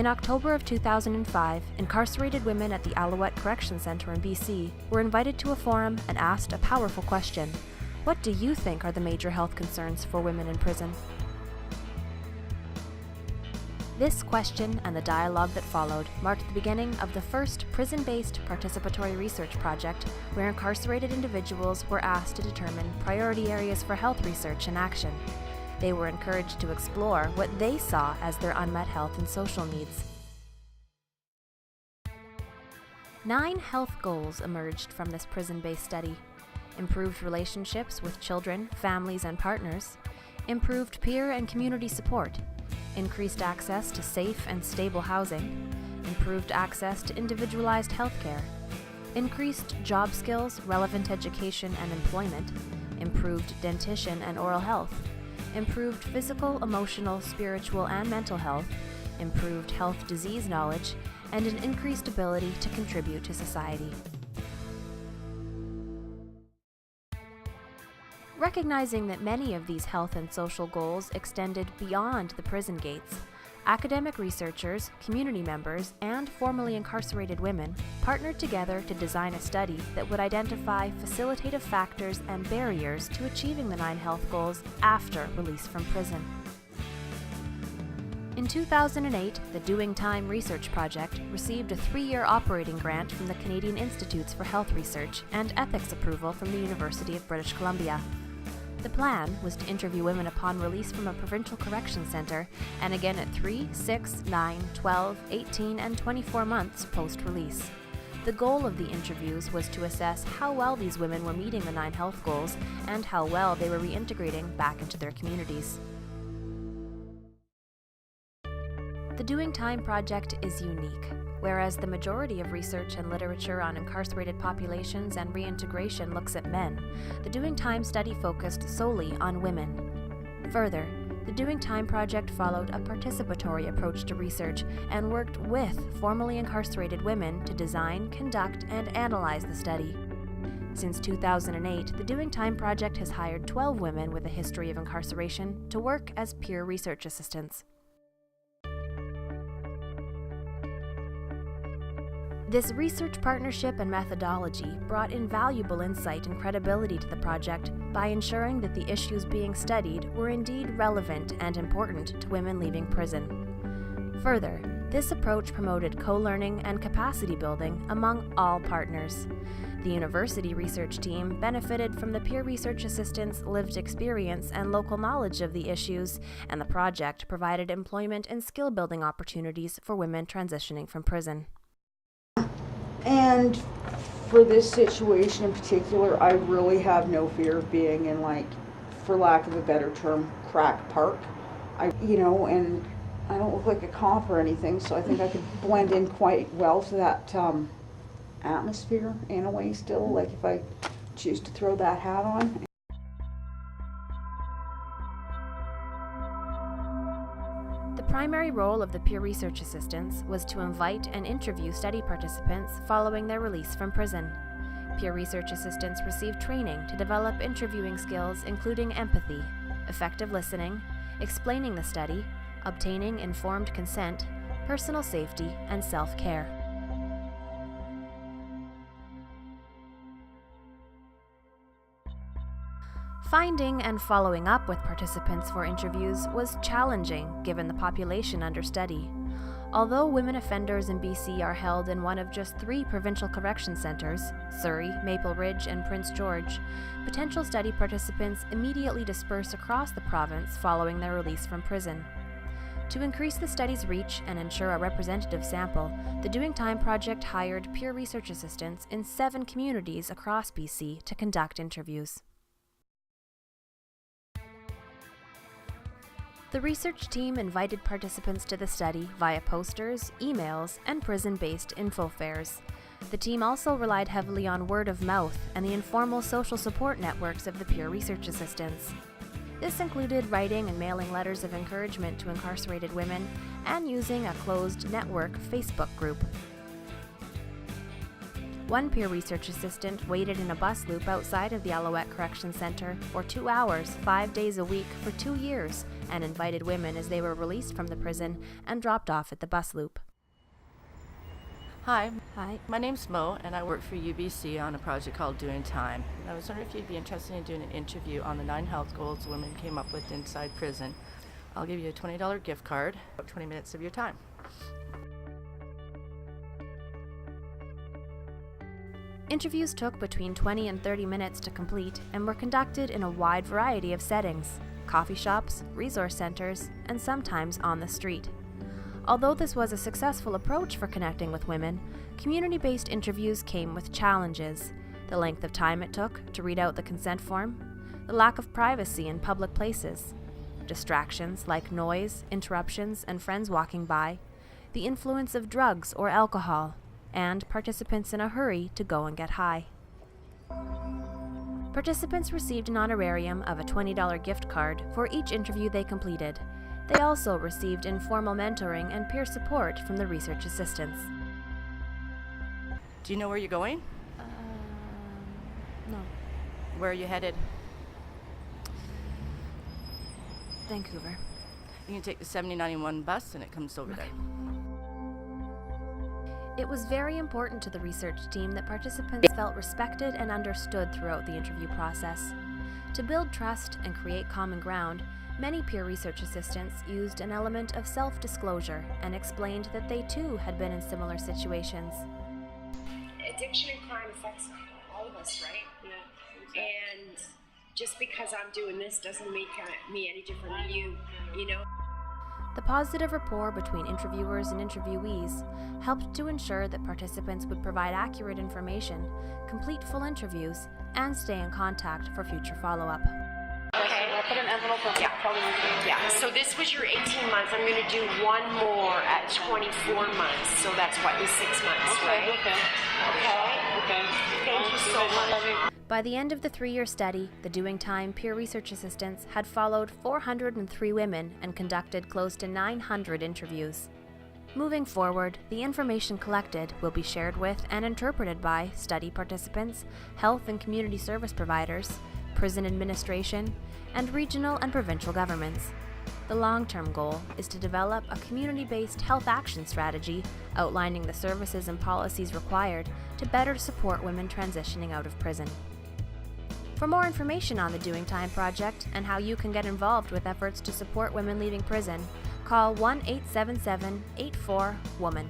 In October of 2005, incarcerated women at the Alouette Correction Centre in BC were invited to a forum and asked a powerful question. What do you think are the major health concerns for women in prison? This question and the dialogue that followed marked the beginning of the first prison-based participatory research project where incarcerated individuals were asked to determine priority areas for health research and action. They were encouraged to explore what they saw as their unmet health and social needs. 9 health goals emerged from this prison-based study: improved relationships with children, families, and partners, improved peer and community support, increased access to safe and stable housing, improved access to individualized healthcare, increased job skills, relevant education and employment, improved dentition and oral health, improved physical, emotional, spiritual, and mental health, improved health disease knowledge, and an increased ability to contribute to society. Recognizing that many of these health and social goals extended beyond the prison gates, academic researchers, community members, and formerly incarcerated women partnered together to design a study that would identify facilitative factors and barriers to achieving the 9 health goals after release from prison. In 2008, the Doing Time Research Project received a 3-year operating grant from the Canadian Institutes for Health Research and ethics approval from the University of British Columbia. The plan was to interview women upon release from a provincial correction centre and again at 3, 6, 9, 12, 18, and 24 months post-release. The goal of the interviews was to assess how well these women were meeting the 9 health goals and how well they were reintegrating back into their communities. The Doing Time project is unique. Whereas the majority of research and literature on incarcerated populations and reintegration looks at men, the Doing Time study focused solely on women. Further, the Doing Time project followed a participatory approach to research and worked with formerly incarcerated women to design, conduct, and analyze the study. Since 2008, the Doing Time project has hired 12 women with a history of incarceration to work as peer research assistants. This research partnership and methodology brought invaluable insight and credibility to the project by ensuring that the issues being studied were indeed relevant and important to women leaving prison. Further, this approach promoted co-learning and capacity building among all partners. The university research team benefited from the peer research assistants' lived experience and local knowledge of the issues, and the project provided employment and skill-building opportunities for women transitioning from prison. And for this situation in particular, I really have no fear of being in, like, for lack of a better term, crack park. And I don't look like a cop or anything, so I think I could blend in quite well to that atmosphere in a way still, like if I choose to throw that hat on. The primary role of the peer research assistants was to invite and interview study participants following their release from prison. Peer research assistants received training to develop interviewing skills including empathy, effective listening, explaining the study, obtaining informed consent, personal safety, and self-care. Finding and following up with participants for interviews was challenging given the population under study. Although women offenders in BC are held in one of just 3 provincial correction centres, Surrey, Maple Ridge, and Prince George, potential study participants immediately disperse across the province following their release from prison. To increase the study's reach and ensure a representative sample, the Doing Time project hired peer research assistants in 7 communities across BC to conduct interviews. The research team invited participants to the study via posters, emails, and prison-based info fairs. The team also relied heavily on word of mouth and the informal social support networks of the peer research assistants. This included writing and mailing letters of encouragement to incarcerated women and using a closed network Facebook group. One peer research assistant waited in a bus loop outside of the Alouette Correction Centre for 2 hours, 5 days a week for 2 years and invited women as they were released from the prison and dropped off at the bus loop. Hi, Hi. my name's Mo, and I work for UBC on a project called Doing Time. I was wondering if you'd be interested in doing an interview on the 9 health goals women came up with inside prison. I'll give you a $20 gift card, about 20 minutes of your time. Interviews took between 20 and 30 minutes to complete and were conducted in a wide variety of settings: coffee shops, resource centers, and sometimes on the street. Although this was a successful approach for connecting with women, community-based interviews came with challenges: the length of time it took to read out the consent form, the lack of privacy in public places, distractions like noise, interruptions, and friends walking by, the influence of drugs or alcohol, and participants in a hurry to go and get high. Participants received an honorarium of a $20 gift card for each interview they completed. They also received informal mentoring and peer support from the research assistants. Do you know where you're going? No. Where are you headed? Vancouver. You can take the 7091 bus and it comes over there. It was very important to the research team that participants felt respected and understood throughout the interview process. To build trust and create common ground, many peer research assistants used an element of self-disclosure and explained that they too had been in similar situations. Addiction and crime affects all of us, right? Yeah. And just because I'm doing this doesn't make me any different than you know? The positive rapport between interviewers and interviewees helped to ensure that participants would provide accurate information, complete full interviews, and stay in contact for future follow-up. Okay. I'll put an envelope on Yeah, so this was your 18 months. I'm going to do one more at 24 months. So that's what, in 6 months, right? Okay. Thank you so much. By the end of the 3-year study, the Doing Time peer research assistants had followed 403 women and conducted close to 900 interviews. Moving forward, the information collected will be shared with and interpreted by study participants, health and community service providers, prison administration, and regional and provincial governments. The long-term goal is to develop a community-based health action strategy outlining the services and policies required to better support women transitioning out of prison. For more information on the Doing Time project and how you can get involved with efforts to support women leaving prison, call 1-877-84-WOMAN.